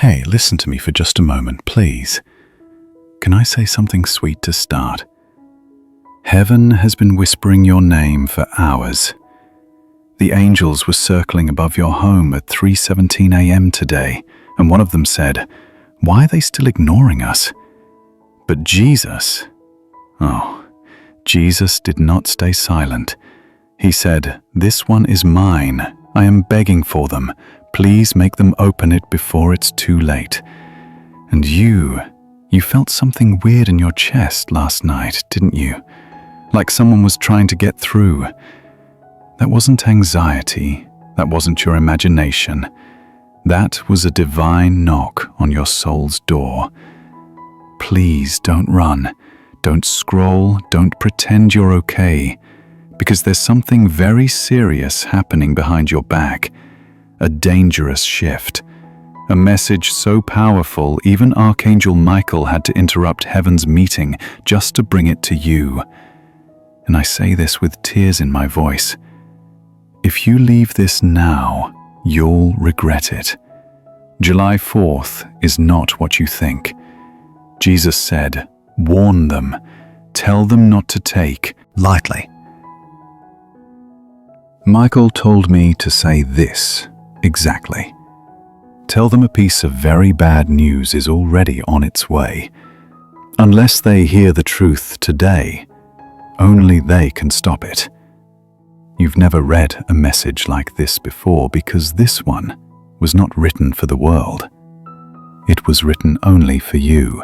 Hey, listen to me for just a moment, please. Can I say something sweet to start? Heaven has been whispering your name for hours. The angels were circling above your home at 3:17 a.m. today, and one of them said, "Why are they still ignoring us?" But Jesus did not stay silent. He said, "This one is mine. I am begging for them. Please make them open it before it's too late." And you felt something weird in your chest last night, didn't you? Like someone was trying to get through. That wasn't anxiety. That wasn't your imagination. That was a divine knock on your soul's door. Please don't run. Don't scroll. Don't pretend you're okay. Because there's something very serious happening behind your back. A dangerous shift. A message so powerful, even Archangel Michael had to interrupt heaven's meeting just to bring it to you. And I say this with tears in my voice. If you leave this now, you'll regret it. July 4th is not what you think. Jesus said, "Warn them. Tell them not to take lightly." Michael told me to say this exactly. Tell them a piece of very bad news is already on its way. Unless they hear the truth today, only they can stop it. You've never read a message like this before because this one was not written for the world. It was written only for you.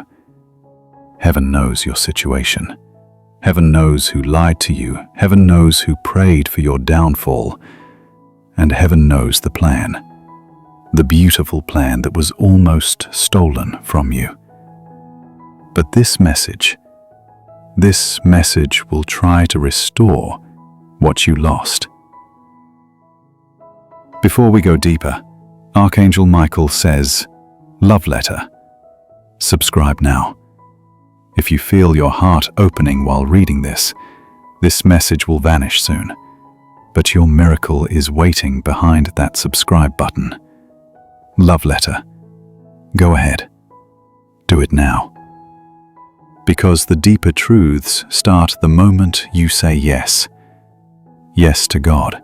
Heaven knows your situation. Heaven knows who lied to you. Heaven knows who prayed for your downfall. And heaven knows the plan. The beautiful plan that was almost stolen from you. But this message will try to restore what you lost. Before we go deeper, Archangel Michael says, "Love letter." Subscribe now. If you feel your heart opening while reading this message will vanish soon. But your miracle is waiting behind that subscribe button. Love letter. Go ahead. Do it now. Because the deeper truths start the moment you say yes. Yes to God.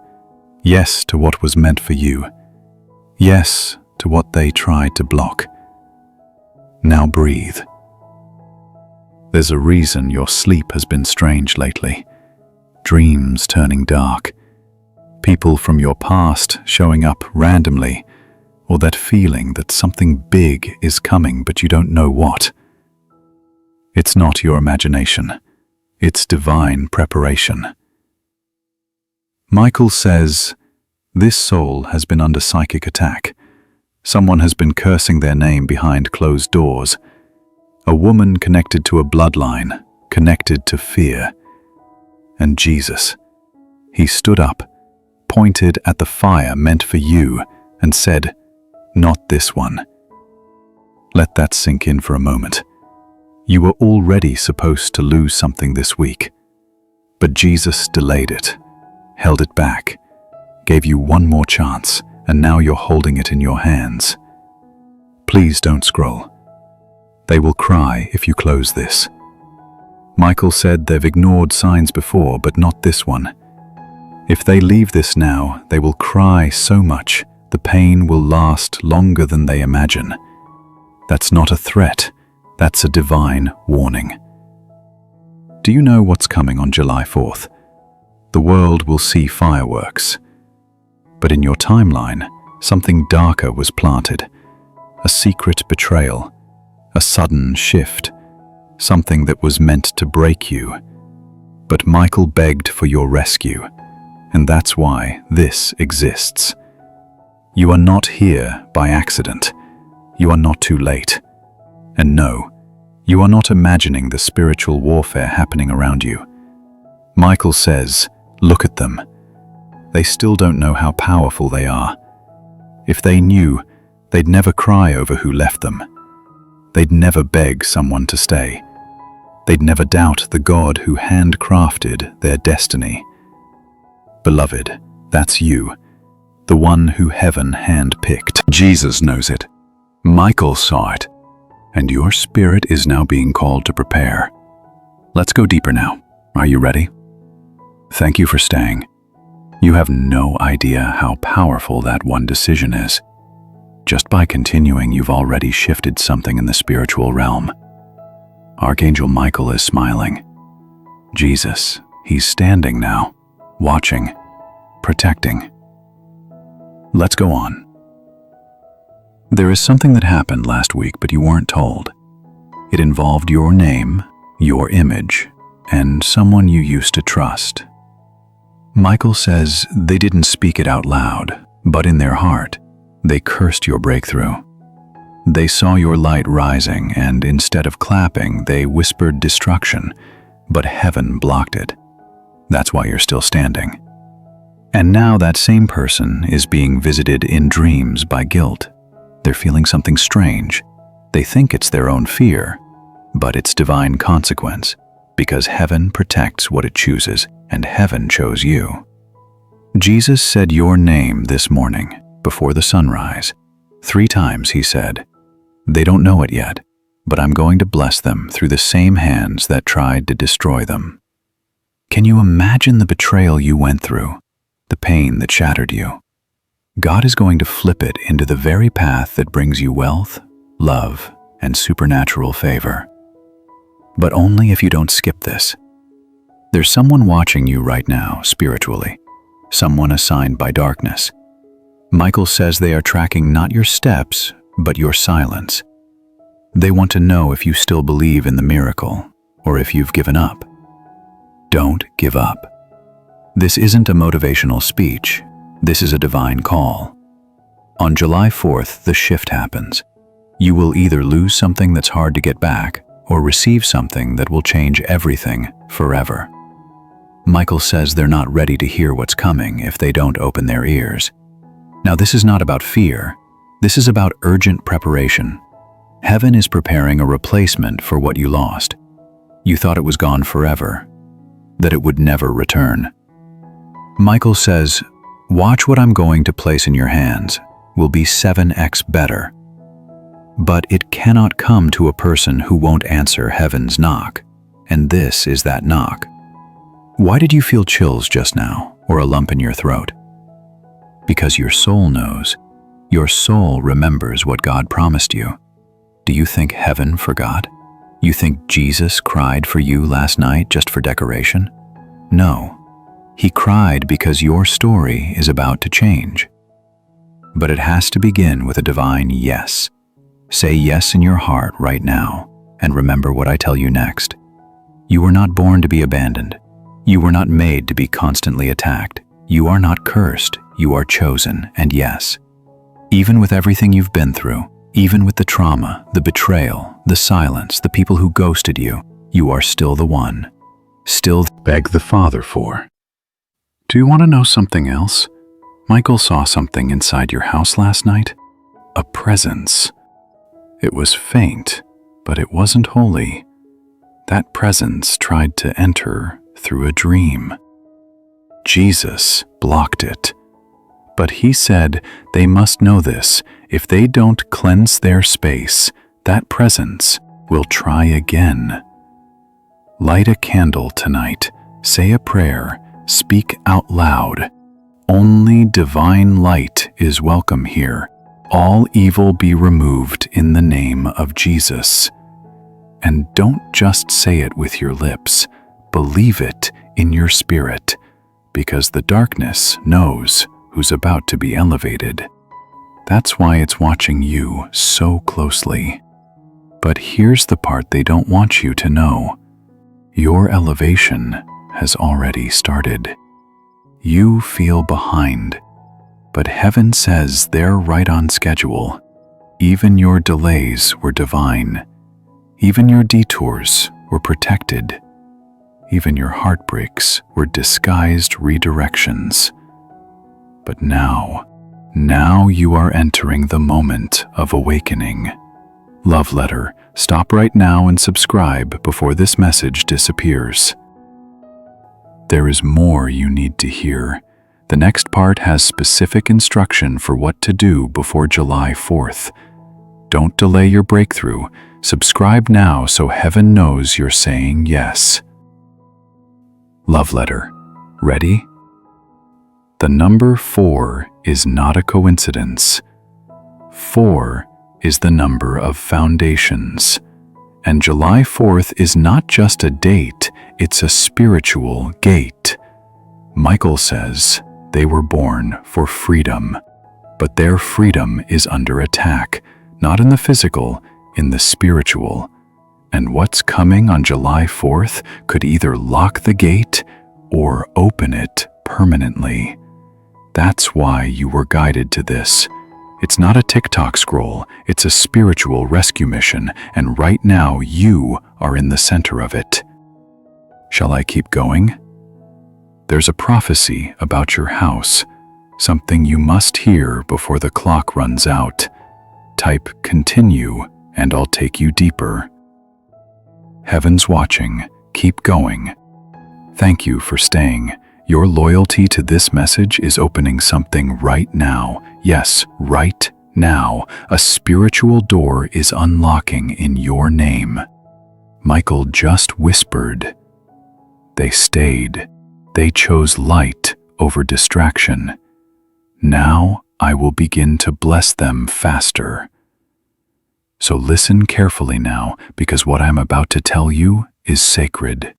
Yes to what was meant for you. Yes to what they tried to block. Now breathe. There's a reason your sleep has been strange lately. Dreams turning dark. People from your past showing up randomly, or that feeling that something big is coming but you don't know what. It's not your imagination. It's divine preparation. Michael says, this soul has been under psychic attack. Someone has been cursing their name behind closed doors. A woman connected to a bloodline, connected to fear. And Jesus, he stood up, pointed at the fire meant for you, and said, "Not this one." Let that sink in for a moment. You were already supposed to lose something this week, but Jesus delayed it, held it back, gave you one more chance, and now you're holding it in your hands. Please don't scroll. They will cry if you close this. Michael said they've ignored signs before, but not this one. If they leave this now, they will cry so much, the pain will last longer than they imagine. That's not a threat, that's a divine warning. Do you know what's coming on July 4th? The world will see fireworks. But in your timeline, something darker was planted. A secret betrayal. A sudden shift. Something that was meant to break you. But Michael begged for your rescue. And that's why this exists. You are not here by accident. You are not too late. And no, you are not imagining the spiritual warfare happening around you. Michael says, look at them. They still don't know how powerful they are. If they knew, they'd never cry over who left them. They'd never beg someone to stay. They'd never doubt the God who handcrafted their destiny. Beloved, that's you, the one who heaven handpicked. Jesus knows it. Michael saw it, and your spirit is now being called to prepare. Let's go deeper now. Are you ready? Thank you for staying. You have no idea how powerful that one decision is. Just by continuing, you've already shifted something in the spiritual realm. Archangel Michael is smiling. Jesus, he's standing now, watching, protecting. Let's go on. There is something that happened last week, but you weren't told. It involved your name, your image, and someone you used to trust. Michael says they didn't speak it out loud, but in their heart, they cursed your breakthrough. They saw your light rising, and instead of clapping, they whispered destruction, but heaven blocked it. That's why you're still standing. And now that same person is being visited in dreams by guilt. They're feeling something strange. They think it's their own fear, but it's divine consequence, because heaven protects what it chooses, and heaven chose you. Jesus said your name this morning, before the sunrise. 3 times he said, "They don't know it yet, but I'm going to bless them through the same hands that tried to destroy them." Can you imagine the betrayal you went through, the pain that shattered you? God is going to flip it into the very path that brings you wealth, love, and supernatural favor. But only if you don't skip this. There's someone watching you right now spiritually, someone assigned by darkness. Michael says they are tracking not your steps, but your silence. They want to know if you still believe in the miracle, or if you've given up. Don't give up. This isn't a motivational speech. This is a divine call. On July 4th, the shift happens. You will either lose something that's hard to get back, or receive something that will change everything forever. Michael says they're not ready to hear what's coming if they don't open their ears. Now, this is not about fear. This is about urgent preparation. Heaven is preparing a replacement for what you lost. You thought it was gone forever, that it would never return. Michael says, "Watch what I'm going to place in your hands will be 7x better." But it cannot come to a person who won't answer heaven's knock, and this is that knock. Why did you feel chills just now, or a lump in your throat? Because your soul knows. Your soul remembers what God promised you. Do you think heaven forgot? You think Jesus cried for you last night just for decoration? No. He cried because your story is about to change. But it has to begin with a divine yes. Say yes in your heart right now, and remember what I tell you next. You were not born to be abandoned. You were not made to be constantly attacked. You are not cursed. You are chosen, and yes, even with everything you've been through, even with the trauma, the betrayal, the silence, the people who ghosted you, you are still the one. Still beg the Father for. Do you want to know something else? Michael saw something inside your house last night. A presence. It was faint, but it wasn't holy. That presence tried to enter through a dream. Jesus blocked it. But he said they must know this. If they don't cleanse their space, that presence will try again. Light a candle tonight. Say a prayer. Speak out loud. Only divine light is welcome here. All evil be removed in the name of Jesus. And don't just say it with your lips. Believe it in your spirit, because the darkness knows who's about to be elevated. That's why it's watching you so closely. But here's the part they don't want you to know. Your elevation has already started. You feel behind, but heaven says they're right on schedule. Even your delays were divine. Even your detours were protected. Even your heartbreaks were disguised redirections. But now you are entering the moment of awakening. Love letter, stop right now and subscribe before this message disappears. There is more you need to hear. The next part has specific instruction for what to do before July 4th. Don't delay your breakthrough. Subscribe now so heaven knows you're saying yes. Love letter. Ready? The number 4 is not a coincidence. 4 is the number of foundations. And July 4th is not just a date, it's a spiritual gate. Michael says they were born for freedom, but their freedom is under attack, not in the physical, in the spiritual. And what's coming on July 4th could either lock the gate or open it permanently. That's why you were guided to this. It's not a TikTok scroll, it's a spiritual rescue mission, and right now you are in the center of it. Shall I keep going? There's a prophecy about your house, something you must hear before the clock runs out. Type continue and I'll take you deeper. Heaven's watching, keep going. Thank you for staying. Your loyalty to this message is opening something right now. Yes, right now. A spiritual door is unlocking in your name. Michael just whispered. They stayed. They chose light over distraction. Now I will begin to bless them faster. So listen carefully now, because what I'm about to tell you is sacred.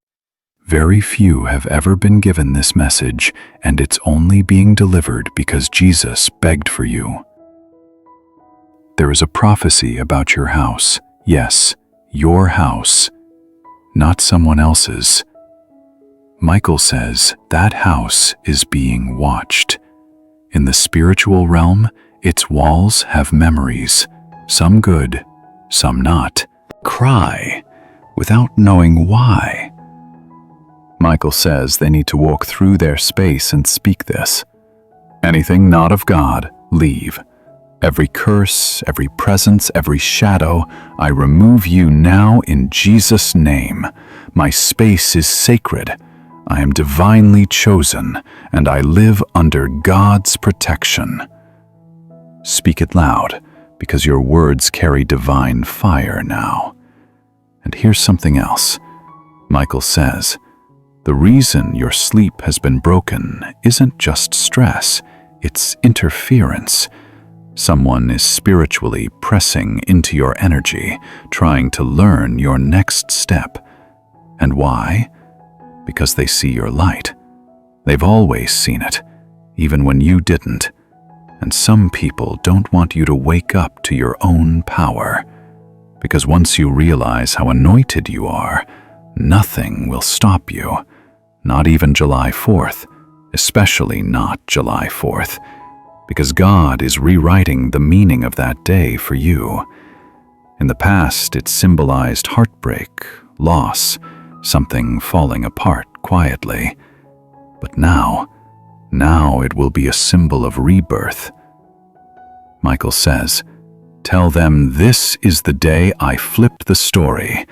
Very few have ever been given this message, and it's only being delivered because Jesus begged for you. There is a prophecy about your house. Yes, your house, not someone else's. Michael says that house is being watched. In the spiritual realm, its walls have memories, some good, some not. Cry without knowing why. Michael says they need to walk through their space and speak this. Anything not of God, leave. Every curse, every presence, every shadow, I remove you now in Jesus' name. My space is sacred. I am divinely chosen, and I live under God's protection. Speak it loud, because your words carry divine fire now. And here's something else. Michael says, the reason your sleep has been broken isn't just stress, it's interference. Someone is spiritually pressing into your energy, trying to learn your next step. And why? Because they see your light. They've always seen it, even when you didn't. And some people don't want you to wake up to your own power. Because once you realize how anointed you are, nothing will stop you. Not even July 4th, especially not July 4th, because God is rewriting the meaning of that day for you. In the past, it symbolized heartbreak, loss, something falling apart quietly. But now it will be a symbol of rebirth. Michael says, tell them this is the day I flipped the story,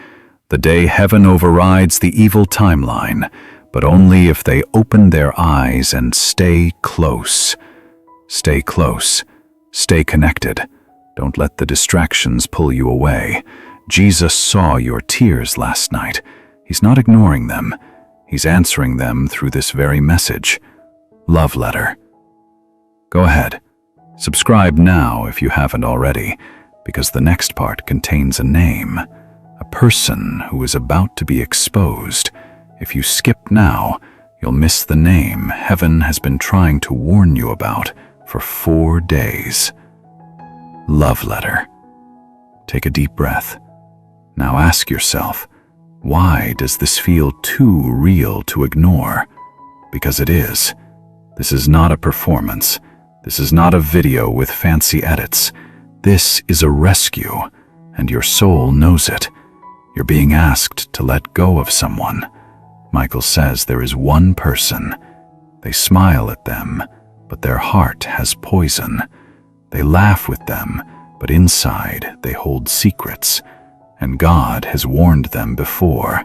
the day heaven overrides the evil timeline, but only if they open their eyes and stay close. Stay close. Stay connected. Don't let the distractions pull you away. Jesus saw your tears last night. He's not ignoring them. He's answering them through this very message. Love letter. Go ahead. Subscribe now if you haven't already, because the next part contains a name, a person who is about to be exposed. If you skip now, you'll miss the name heaven has been trying to warn you about for 4 days. Love letter. Take a deep breath. Now ask yourself, why does this feel too real to ignore? Because it is. This is not a performance. This is not a video with fancy edits. This is a rescue, and your soul knows it. You're being asked to let go of someone. Michael says there is one person. They smile at them, but their heart has poison. They laugh with them, but inside they hold secrets. And God has warned them before.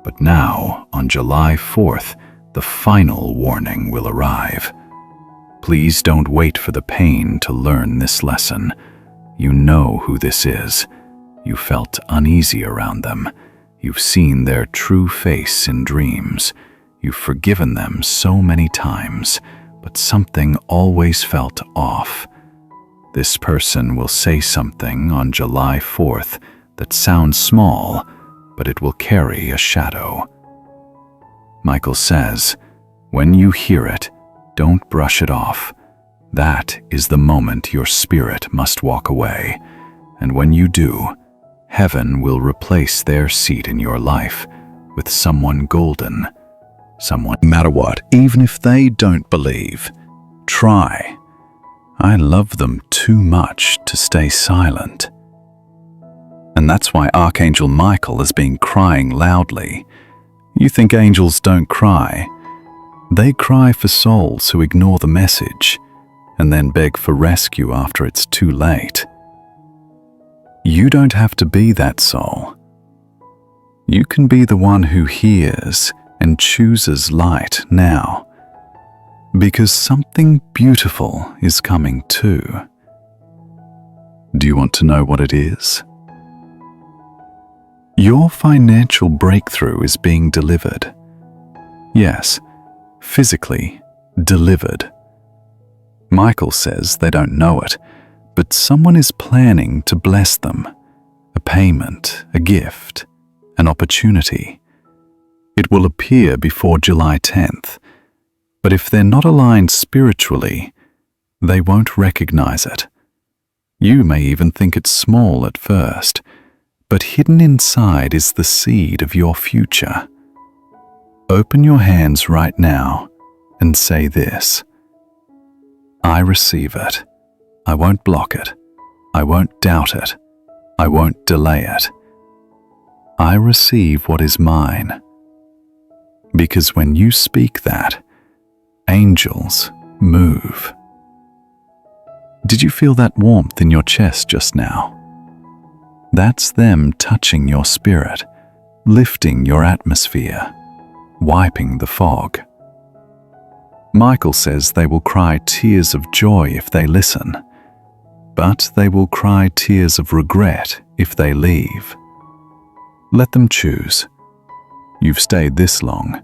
But now, on July 4th, the final warning will arrive. Please don't wait for the pain to learn this lesson. You know who this is. You felt uneasy around them. You've seen their true face in dreams. You've forgiven them so many times, but something always felt off. This person will say something on July 4th that sounds small, but it will carry a shadow. Michael says, when you hear it, don't brush it off. That is the moment your spirit must walk away. And when you do, heaven will replace their seat in your life with someone golden. Someone, no matter what, even if they don't believe, try. I love them too much to stay silent. And that's why Archangel Michael has been crying loudly. You think angels don't cry? They cry for souls who ignore the message and then beg for rescue after it's too late. You don't have to be that soul. You can be the one who hears and chooses light now, because something beautiful is coming too. Do you want to know what it is? Your financial breakthrough is being delivered. Yes, physically delivered. Michael says they don't know it, but someone is planning to bless them. A payment, a gift, an opportunity. It will appear before July 10th, but if they're not aligned spiritually, they won't recognize it. You may even think it's small at first, but hidden inside is the seed of your future. Open your hands right now and say this: I receive it. I won't block it. I won't doubt it. I won't delay it. I receive what is mine. Because when you speak that, angels move. Did you feel that warmth in your chest just now? That's them touching your spirit, lifting your atmosphere, wiping the fog. Michael says they will cry tears of joy if they listen, but they will cry tears of regret if they leave. Let them choose. You've stayed this long.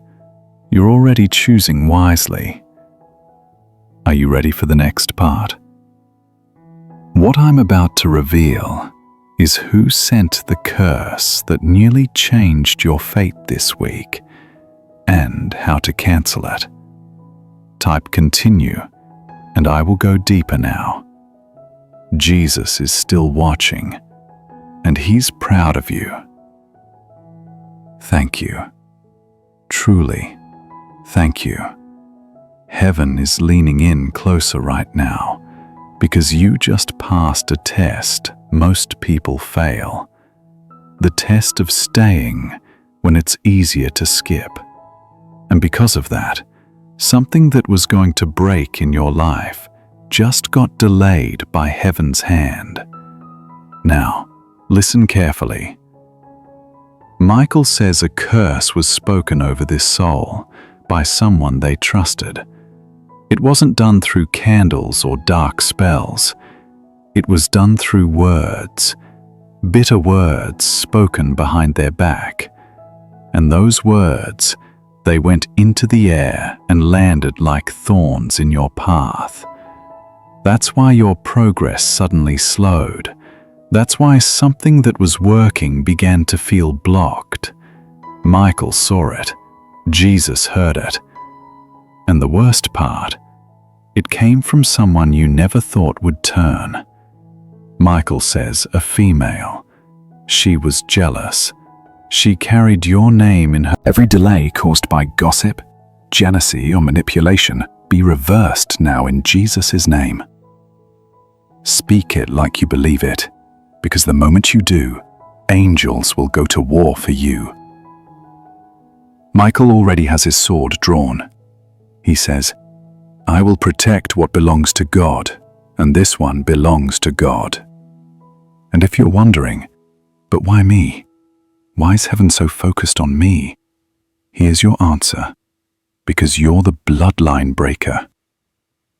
You're already choosing wisely. Are you ready for the next part? What I'm about to reveal is who sent the curse that nearly changed your fate this week, and how to cancel it. Type continue, and I will go deeper now. Jesus is still watching, and he's proud of you. Thank you. Truly, thank you. Heaven is leaning in closer right now, because you just passed a test most people fail. The test of staying when it's easier to skip. And because of that, something that was going to break in your life just got delayed by heaven's hand. Now, listen carefully. Michael says a curse was spoken over this soul by someone they trusted. It wasn't done through candles or dark spells. It was done through words, bitter words spoken behind their back. And those words, they went into the air and landed like thorns in your path. That's why your progress suddenly slowed. That's why something that was working began to feel blocked. Michael saw it. Jesus heard it. And the worst part, it came from someone you never thought would turn. Michael says a female. She was jealous. She carried your name in her. Every delay caused by gossip, jealousy, or manipulation be reversed now in Jesus' name. Speak it like you believe it, because the moment you do, angels will go to war for you. Michael already has his sword drawn. He says, I will protect what belongs to God, and this one belongs to God. And if you're wondering, but why me? Why is heaven so focused on me? Here's your answer. Because you're the bloodline breaker.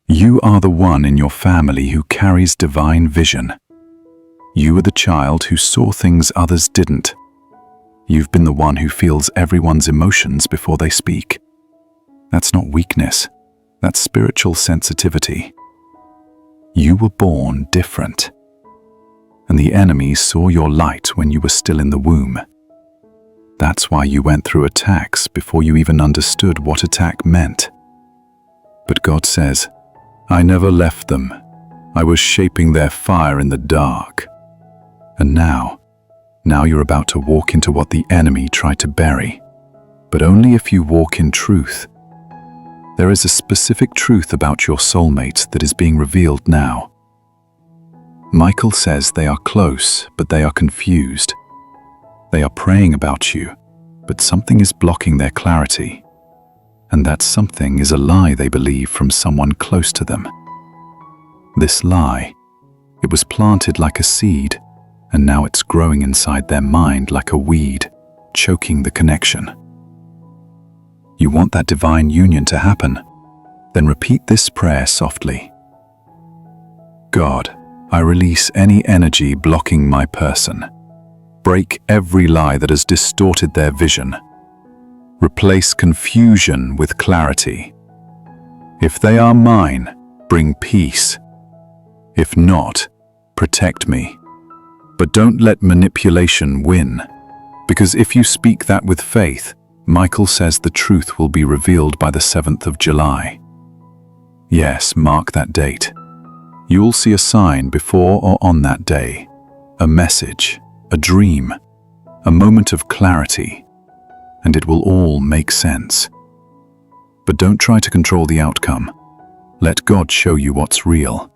You are the one in your family who carries divine vision. You are the child who saw things others didn't. You've been the one who feels everyone's emotions before they speak. That's not weakness. That's spiritual sensitivity. You were born different. And the enemy saw your light when you were still in the womb. That's why you went through attacks before you even understood what attack meant. But God says, I never left them. I was shaping their fire in the dark. And now you're about to walk into what the enemy tried to bury. But only if you walk in truth. There is a specific truth about your soulmate that is being revealed now. Michael says they are close, but they are confused. They are praying about you, but something is blocking their clarity. And that something is a lie they believe from someone close to them. This lie, it was planted like a seed, and now it's growing inside their mind like a weed, choking the connection. You want that divine union to happen? Then repeat this prayer softly. God, I release any energy blocking my person. Break every lie that has distorted their vision. Replace confusion with clarity. If they are mine, bring peace. If not, protect me. But don't let manipulation win, because if you speak that with faith, Michael says the truth will be revealed by the 7th of July. Yes, mark that date. You'll see a sign before or on that day, a message, a dream, a moment of clarity, and it will all make sense. But don't try to control the outcome. Let God show you what's real.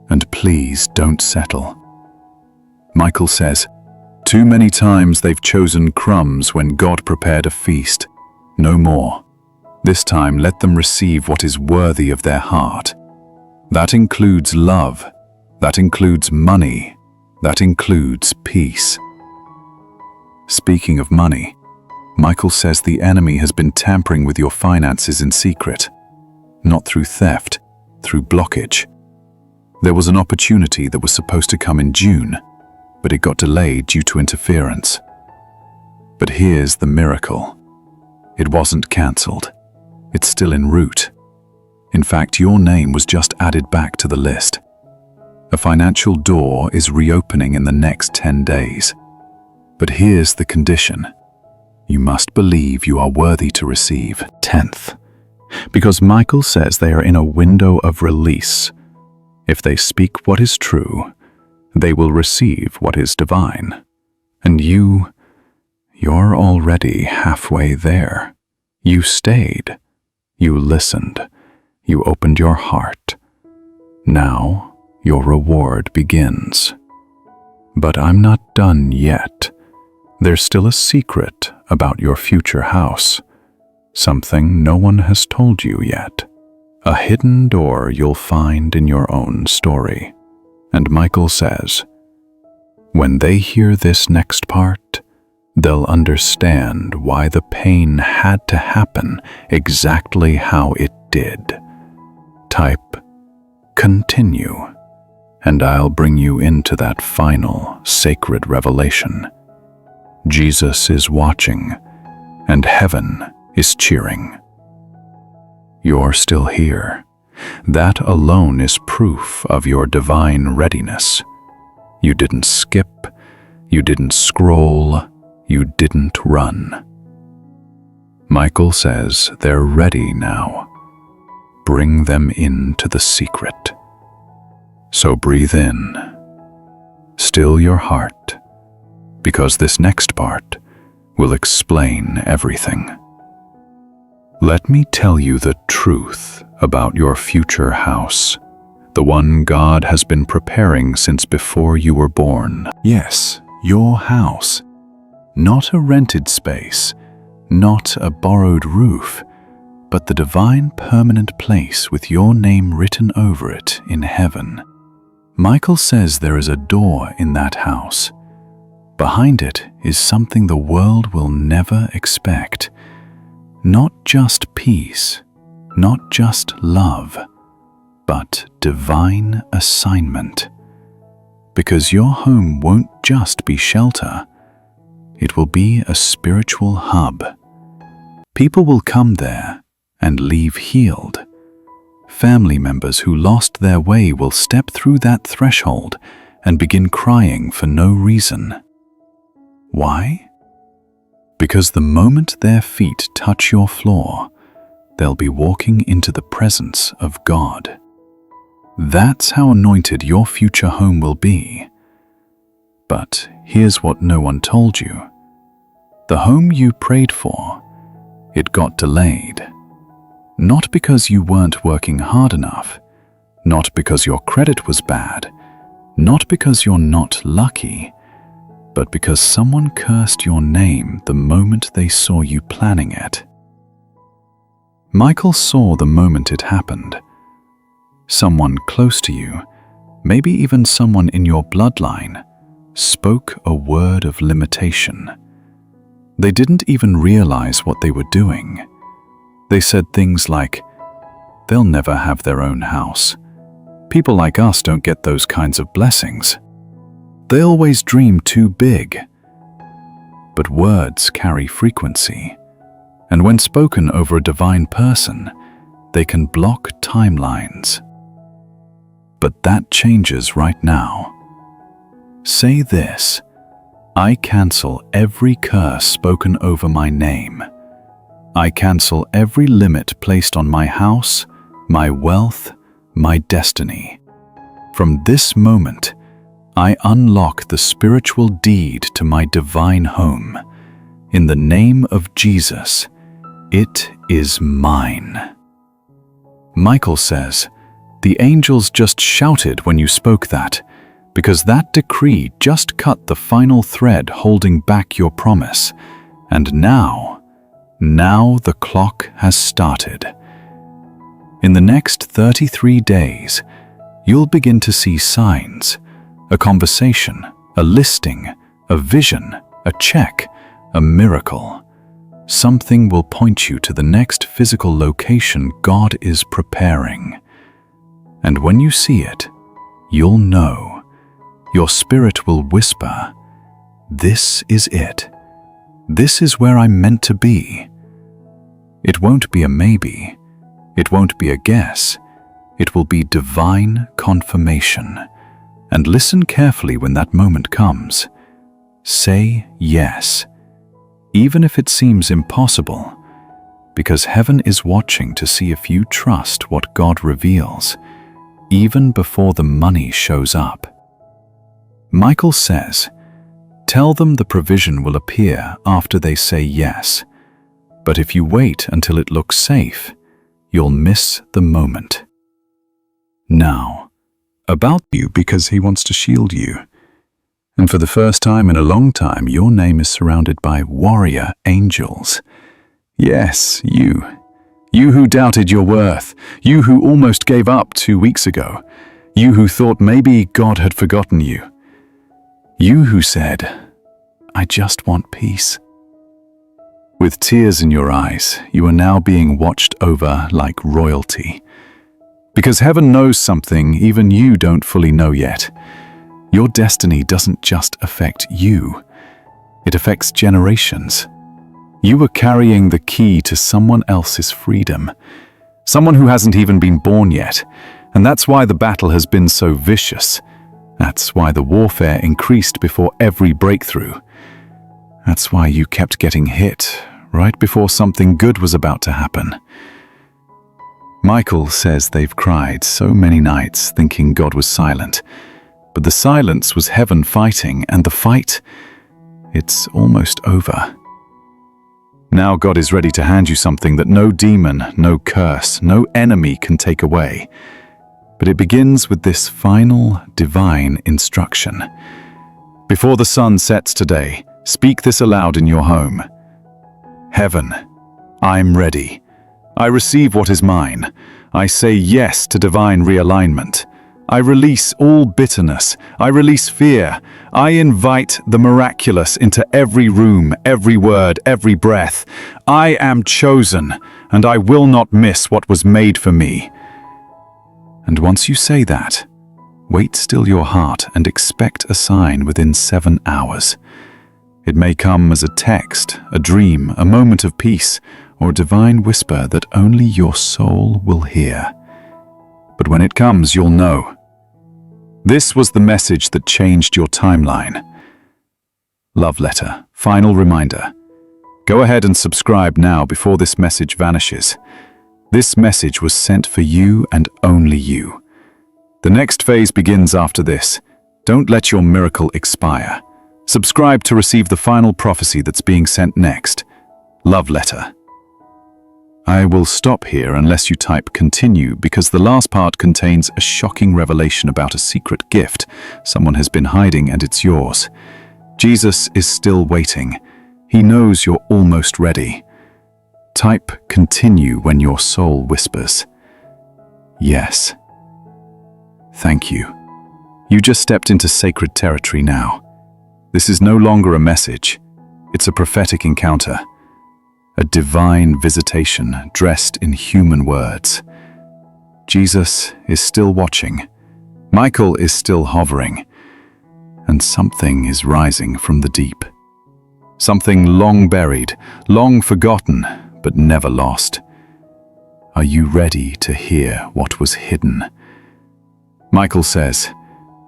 And please don't settle. Michael says, too many times they've chosen crumbs when God prepared a feast. No more. This time let them receive what is worthy of their heart. That includes love. That includes money. That includes peace. Speaking of money, Michael says the enemy has been tampering with your finances in secret. Not through theft, through blockage. There was an opportunity that was supposed to come in June, but it got delayed due to interference. But here's the miracle. It wasn't cancelled. It's still en route. In fact, your name was just added back to the list. A financial door is reopening in the next 10 days. But here's the condition. You must believe you are worthy to receive. 10th. Because Michael says they are in a window of release. If they speak what is true, they will receive what is divine. And you're already halfway there. You stayed. You listened. You opened your heart. Now your reward begins. But I'm not done yet. There's still a secret about your future house. Something no one has told you yet. A hidden door you'll find in your own story. And Michael says, when they hear this next part, they'll understand why the pain had to happen exactly how it did. Type continue, and I'll bring you into that final sacred revelation. Jesus is watching, and heaven is cheering. You're still here. That alone is proof of your divine readiness. You didn't skip, you didn't scroll, you didn't run. Michael says they're ready now. Bring them into the secret. So breathe in. Still your heart, because this next part will explain everything. Let me tell you the truth about your future house, the one God has been preparing since before you were born. Yes, your house. Not a rented space, not a borrowed roof, but the divine permanent place with your name written over it in heaven. Michael says there is a door in that house. Behind it is something the world will never expect. Not just peace, not just love, but divine assignment. because your home won't just be shelter. It will be a spiritual hub. People will come there and leave healed. Family members who lost their way will step through that threshold and begin crying for no reason. Why? Because the moment their feet touch your floor, they'll be walking into the presence of God. That's how anointed your future home will be. But here's what no one told you. The home you prayed for, it got delayed. Not because you weren't working hard enough, not because your credit was bad, not because you're not lucky, but because someone cursed your name the moment they saw you planning it. Michael saw the moment it happened. Someone close to you, maybe even someone in your bloodline, spoke a word of limitation. They didn't even realize what they were doing. They said things like, "They'll never have their own house. People like us don't get those kinds of blessings. They always dream too big." But words carry frequency, and when spoken over a divine person, they can block timelines. But that changes right now. Say this: I cancel every curse spoken over my name. I cancel every limit placed on my house, my wealth, my destiny. From this moment, I unlock the spiritual deed to my divine home. In the name of Jesus, it is mine. Michael says, the angels just shouted when you spoke that, because that decree just cut the final thread holding back your promise. And now the clock has started. In the next 33 days, you'll begin to see signs, a conversation, a listing, a vision, a check, a miracle. Something will point you to the next physical location God is preparing. And when you see it, you'll know. Your spirit will whisper, "This is it. This is where I'm meant to be." It won't be a maybe. It won't be a guess. It will be divine confirmation. And listen carefully when that moment comes. Say yes, even if it seems impossible, because heaven is watching to see if you trust what God reveals, even before the money shows up. Michael says, tell them the provision will appear after they say yes, but if you wait until it looks safe, you'll miss the moment. Now, about you, because he wants to shield you. And for the first time in a long time, your name is surrounded by warrior angels. Yes, you who doubted your worth, you who almost gave up 2 weeks ago, you who thought maybe God had forgotten you, you who said, I just want peace. With tears in your eyes, you are now being watched over like royalty. Because heaven knows something even you don't fully know yet. Your destiny doesn't just affect you. It affects generations. You are carrying the key to someone else's freedom. Someone who hasn't even been born yet. And that's why the battle has been so vicious. That's why the warfare increased before every breakthrough. That's why you kept getting hit right before something good was about to happen. Michael says they've cried so many nights thinking God was silent. But the silence was heaven fighting, and the fight, it's almost over. Now God is ready to hand you something that no demon, no curse, no enemy can take away. But it begins with this final divine instruction. Before the sun sets today, speak this aloud in your home. Heaven, I'm ready. I receive what is mine. I say yes to divine realignment. I release all bitterness. I release fear. I invite the miraculous into every room, every word, every breath. I am chosen, and I will not miss what was made for me. And once you say that, Wait still your heart and expect a sign within 7 hours. It may come as a text, a dream, a moment of peace, or a divine whisper that only your soul will hear. But when it comes, you'll know. This was the message that changed your timeline. Love letter. Final reminder. Go ahead and subscribe now before this message vanishes. This message was sent for you and only you. The next phase begins after this. Don't let your miracle expire. Subscribe to receive the final prophecy that's being sent next. Love letter. I will stop here unless you type continue, because the last part contains a shocking revelation about a secret gift someone has been hiding, and it's yours. Jesus is still waiting. He knows you're almost ready. Type continue when your soul whispers. Yes. Thank you. You just stepped into sacred territory now. This is no longer a message. It's a prophetic encounter. A divine visitation dressed in human words. Jesus is still watching. Michael is still hovering. And something is rising from the deep. Something long buried, long forgotten, but never lost. Are you ready to hear what was hidden? Michael says,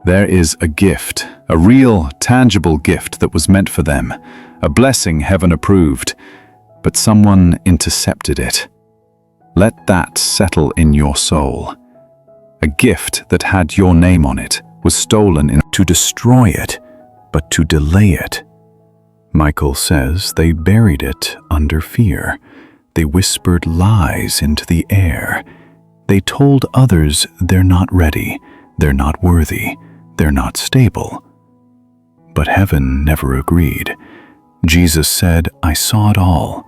there is a gift, a real, tangible gift that was meant for them, a blessing heaven approved, but someone intercepted it. Let that settle in your soul. A gift that had your name on it was stolen to destroy it, but to delay it. Michael says they buried it under fear. They whispered lies into the air. They told others they're not ready, they're not worthy, they're not stable. But heaven never agreed. Jesus said, I saw it all.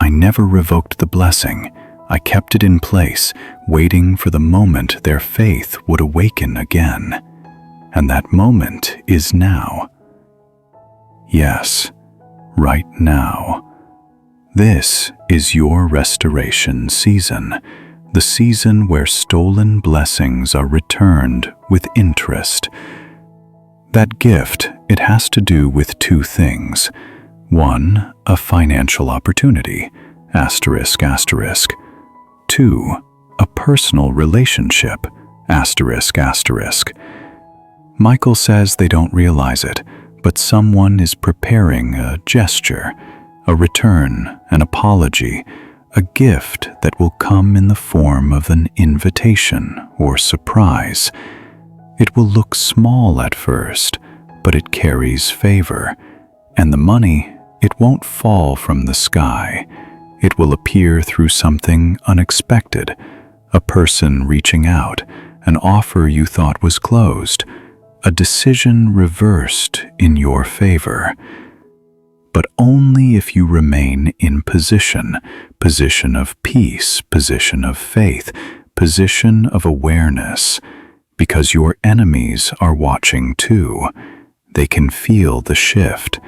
I never revoked the blessing. I kept it in place, waiting for the moment their faith would awaken again. And that moment is now. Yes, right now. This is your restoration season, the season where stolen blessings are returned with interest. That gift, it has to do with two things. One, a financial opportunity, asterisk, asterisk. Two, a personal relationship, asterisk, asterisk. Michael says they don't realize it, but someone is preparing a gesture, a return, an apology, a gift that will come in the form of an invitation or surprise. It will look small at first, but it carries favor. And the money, it won't fall from the sky. It will appear through something unexpected, a person reaching out, an offer you thought was closed, a decision reversed in your favor. But only if you remain in position of peace, position of faith, position of awareness, because your enemies are watching too. They can feel the shift.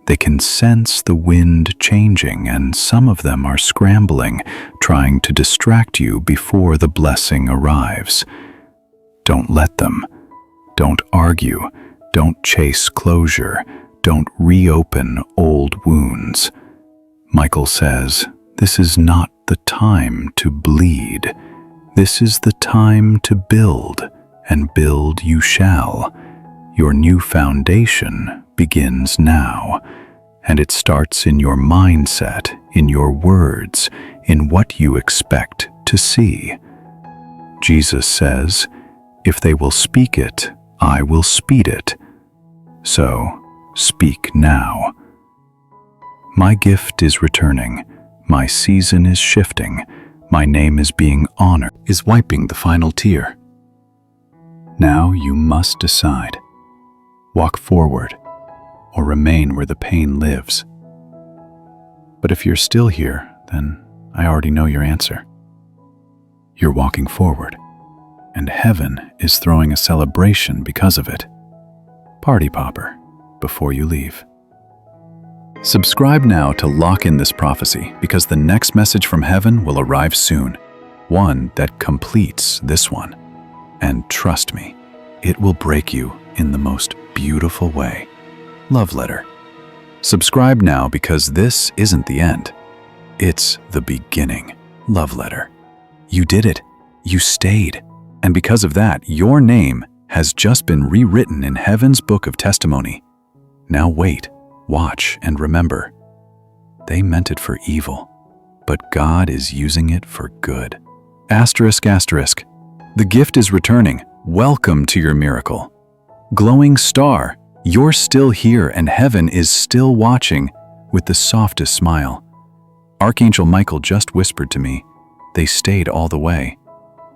They can sense the wind changing, and some of them are scrambling, trying to distract you before the blessing arrives. Don't let them. Don't argue. Don't chase closure. Don't reopen old wounds. Michael says, this is not the time to bleed. This is the time to build, and build you shall. Your new foundation begins now, and it starts in your mindset, in your words, in what you expect to see. Jesus says, if they will speak it, I will speed it. So, speak now. My gift is returning. My season is shifting. My name is being honored, is wiping the final tear. Now you must decide. Walk forward, or remain where the pain lives. But if you're still here, then I already know your answer. You're walking forward, and heaven is throwing a celebration because of it. Party popper before you leave. Subscribe now to lock in this prophecy, because the next message from heaven will arrive soon, one that completes this one. And trust me, it will break you in the most beautiful way. Love letter. Subscribe now because this isn't the end. It's the beginning. Love letter. You did it. You stayed. And because of that, your name has just been rewritten in heaven's book of testimony. Now wait, watch, and remember. They meant it for evil, but God is using it for good. Asterisk, asterisk. The gift is returning. Welcome to your miracle. Glowing star, you're still here and heaven is still watching with the softest smile. Archangel Michael just whispered to me, they stayed all the way.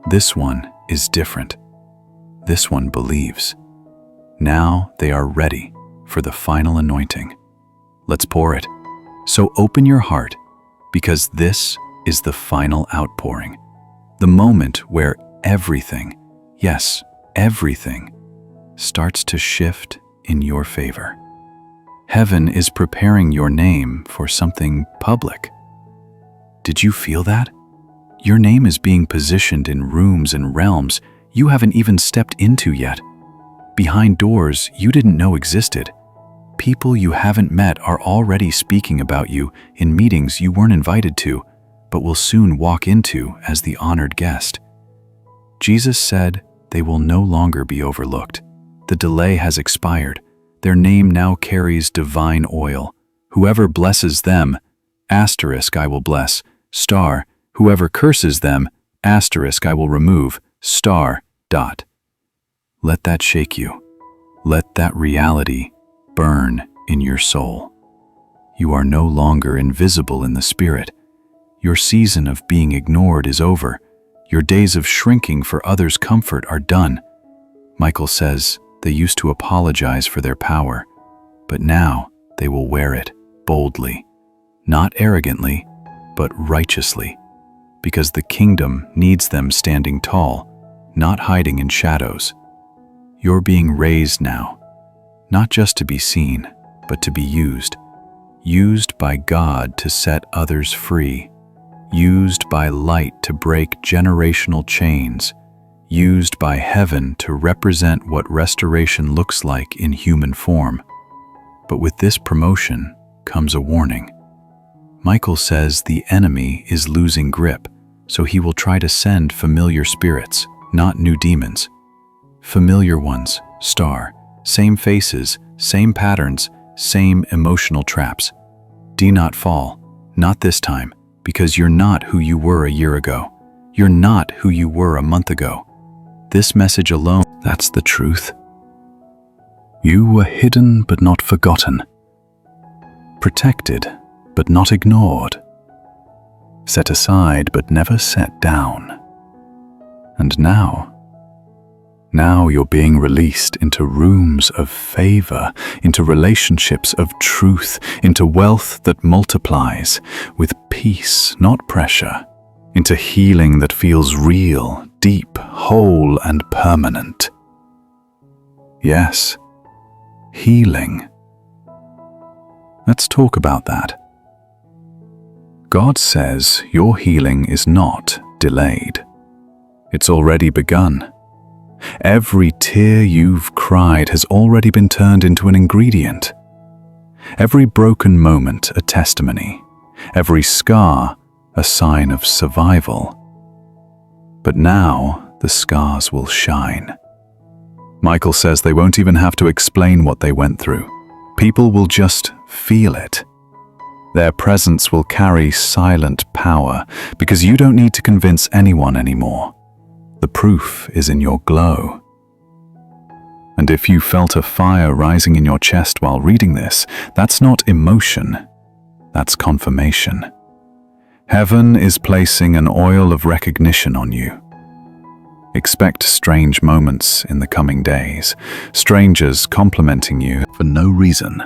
This one is different. This one believes. Now they are ready for the final anointing. Let's pour it. So open your heart, because this is the final outpouring. The moment where everything, yes, everything, starts to shift in your favor. Heaven is preparing your name for something public. Did you feel that? Your name is being positioned in rooms and realms you haven't even stepped into yet. Behind doors you didn't know existed. People you haven't met are already speaking about you in meetings you weren't invited to, but will soon walk into as the honored guest. Jesus said they will no longer be overlooked. The delay has expired. Their name now carries divine oil. Whoever blesses them, asterisk I will bless, star, whoever curses them, asterisk I will remove, star, dot. Let that shake you. Let that reality burn in your soul. You are no longer invisible in the spirit. Your season of being ignored is over. Your days of shrinking for others' comfort are done. Michael says they used to apologize for their power, but now they will wear it boldly, not arrogantly, but righteously, because the kingdom needs them standing tall, not hiding in shadows. You're being raised now, not just to be seen, but to be used by God to set others free, used by light to break generational chains, used by heaven to represent what restoration looks like in human form. But with this promotion comes a warning. Michael says the enemy is losing grip, so he will try to send familiar spirits, not new demons. Familiar ones, star, same faces, same patterns, same emotional traps. Do not fall, not this time, because you're not who you were a year ago. You're not who you were a month ago. This message alone, that's the truth. You were hidden but not forgotten, protected but not ignored, set aside but never set down. And now you're being released into rooms of favor, into relationships of truth, into wealth that multiplies, with peace, not pressure, into healing that feels real, deep, whole, and permanent. Yes, healing. Let's talk about that. God says your healing is not delayed. It's already begun. Every tear you've cried has already been turned into an ingredient. Every broken moment a testimony. Every scar a sign of survival. But now the scars will shine. Michael says they won't even have to explain what they went through. People will just feel it. Their presence will carry silent power because you don't need to convince anyone anymore. The proof is in your glow. And if you felt a fire rising in your chest while reading this, that's not emotion, that's confirmation. Heaven is placing an oil of recognition on you. Expect strange moments in the coming days, strangers complimenting you for no reason.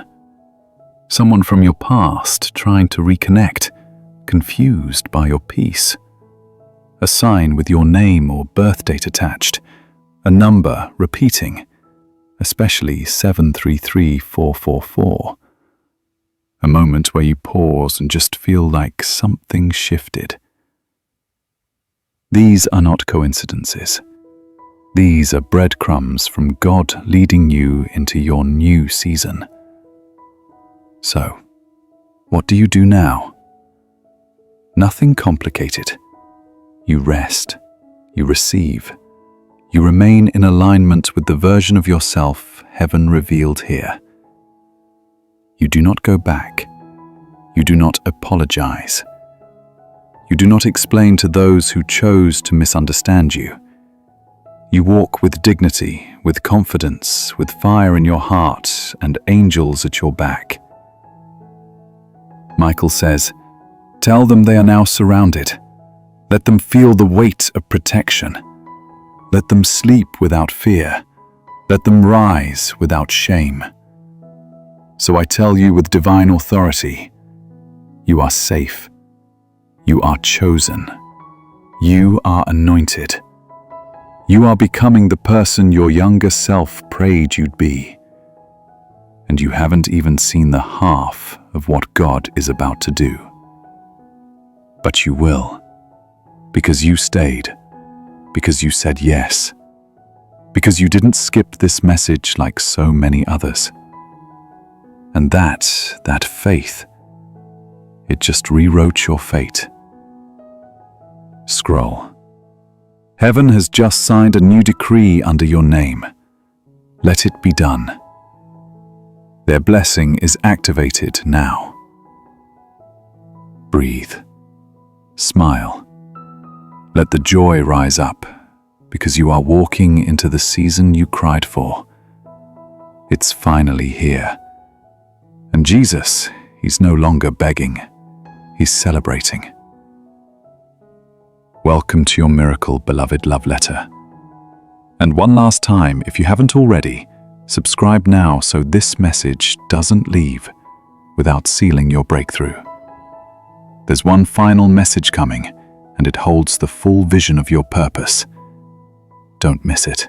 Someone from your past trying to reconnect, confused by your peace. A sign with your name or birth date attached, a number repeating, especially 733444. A moment where you pause and just feel like something shifted. These are not coincidences. These are breadcrumbs from God leading you into your new season. So, what do you do now? Nothing complicated. You rest. You receive. You remain in alignment with the version of yourself heaven revealed here. You do not go back. You do not apologize. You do not explain to those who chose to misunderstand you. You walk with dignity, with confidence, with fire in your heart and angels at your back. Michael says, "Tell them they are now surrounded. Let them feel the weight of protection. Let them sleep without fear. Let them rise without shame. So I tell you with divine authority, you are safe. You are chosen. You are anointed. You are becoming the person your younger self prayed you'd be. And you haven't even seen the half of what God is about to do. But you will, because you stayed, because you said yes, because you didn't skip this message like so many others. And that faith, it just rewrote your fate. Scroll. Heaven has just signed a new decree under your name. Let it be done. Their blessing is activated now. Breathe. Smile. Let the joy rise up, because you are walking into the season you cried for. It's finally here. And Jesus, he's no longer begging. He's celebrating. Welcome to your miracle, beloved love letter. And one last time, if you haven't already, subscribe now so this message doesn't leave without sealing your breakthrough. There's one final message coming, and it holds the full vision of your purpose. Don't miss it.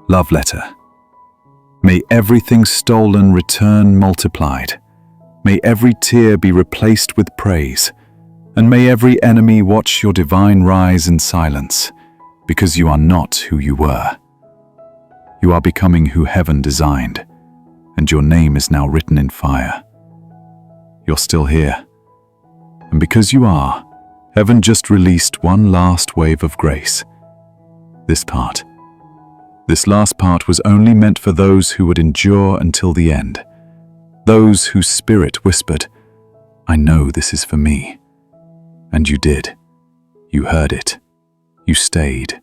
Love letter. May everything stolen return multiplied. May every tear be replaced with praise. And may every enemy watch your divine rise in silence, because you are not who you were. You are becoming who heaven designed, and your name is now written in fire. You're still here. And because you are, heaven just released one last wave of grace. This last part was only meant for those who would endure until the end. Those whose spirit whispered, "I know this is for me." And you did. You heard it. You stayed.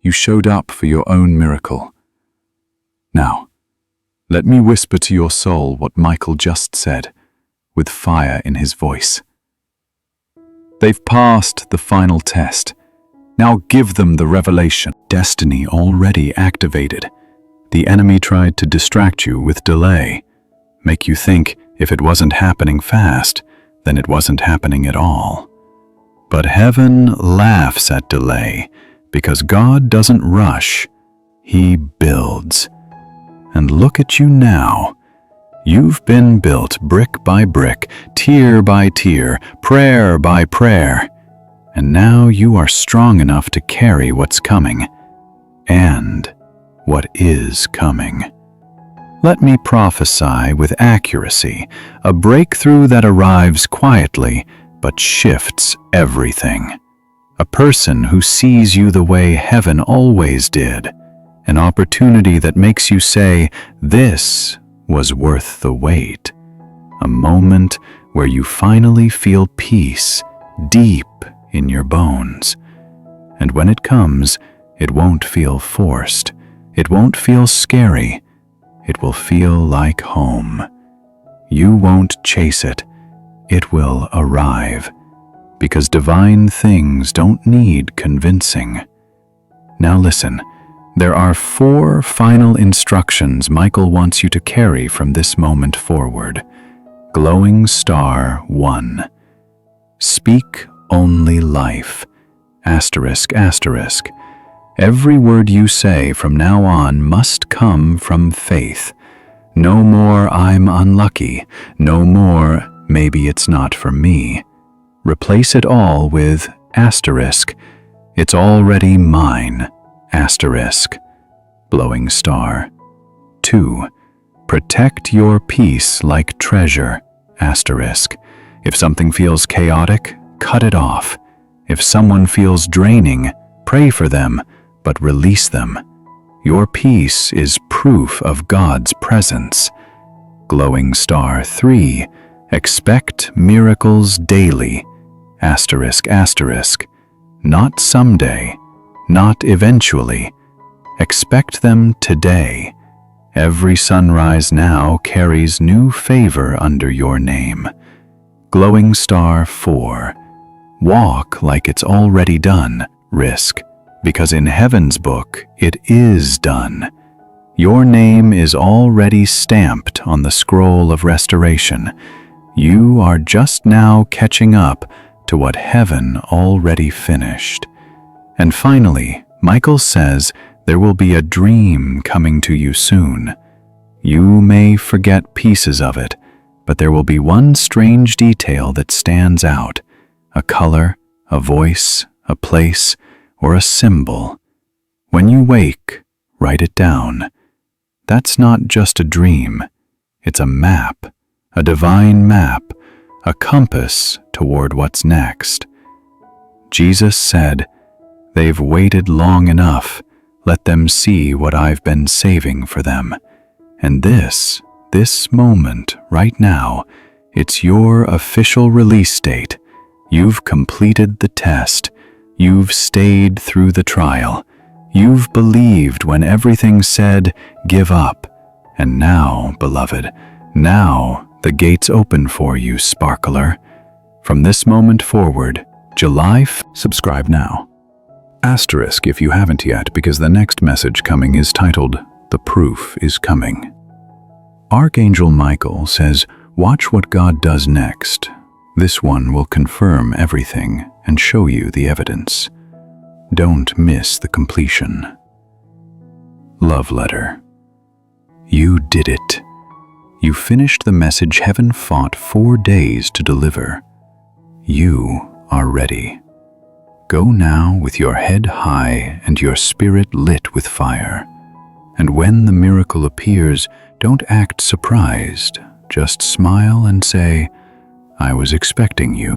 You showed up for your own miracle. Now, let me whisper to your soul what Michael just said, with fire in his voice. They've passed the final test. Now give them the revelation. Destiny already activated. The enemy tried to distract you with delay, make you think if it wasn't happening fast, then it wasn't happening at all. But heaven laughs at delay, because God doesn't rush, He builds. And look at you now. You've been built brick by brick, tier by tier, prayer by prayer. And now you are strong enough to carry what's coming, and what is coming. Let me prophesy with accuracy, a breakthrough that arrives quietly, but shifts everything. A person who sees you the way heaven always did. An opportunity that makes you say, "This was worth the wait." A moment where you finally feel peace deep in your bones. And when it comes, it won't feel forced. It won't feel scary. It will feel like home. You won't chase it. It will arrive, because divine things don't need convincing. Now listen, there are 4 final instructions Michael wants you to carry from this moment forward. Glowing star 1. Speak only life. Asterisk, asterisk. Every word you say from now on must come from faith. No more "I'm unlucky." No more "maybe it's not for me." Replace it all with asterisk. It's already mine. Asterisk. Glowing star. 2. Protect your peace like treasure. Asterisk. If something feels chaotic, cut it off. If someone feels draining, pray for them, but release them. Your peace is proof of God's presence. Glowing star. 3. Expect miracles daily. Asterisk, asterisk. Not someday, not eventually. Expect them today. Every sunrise now carries new favor under your name. Glowing star. 4. Walk like it's already done. Risk, because in heaven's book it is done. Your name is already stamped on the scroll of restoration. You are just now catching up to what heaven already finished. And finally, Michael says there will be a dream coming to you soon. You may forget pieces of it, but there will be one strange detail that stands out: a color, a voice, a place, or a symbol. When you wake, write it down. That's not just a dream. It's a map, a divine map, a compass toward what's next. Jesus said, "They've waited long enough. Let them see what I've been saving for them." And this moment, right now, it's your official release date. You've completed the test. You've stayed through the trial. You've believed when everything said, "Give up." And now, beloved, now the gates open for you, sparkler. From this moment forward, subscribe now. Asterisk if you haven't yet, because the next message coming is titled, "The Proof is Coming." Archangel Michael says, watch what God does next. This one will confirm everything and show you the evidence. Don't miss the completion. Love letter. You did it. You finished the message heaven fought 4 days to deliver. You are ready. Go now with your head high and your spirit lit with fire. And when the miracle appears, don't act surprised. Just smile and say, "I was expecting you."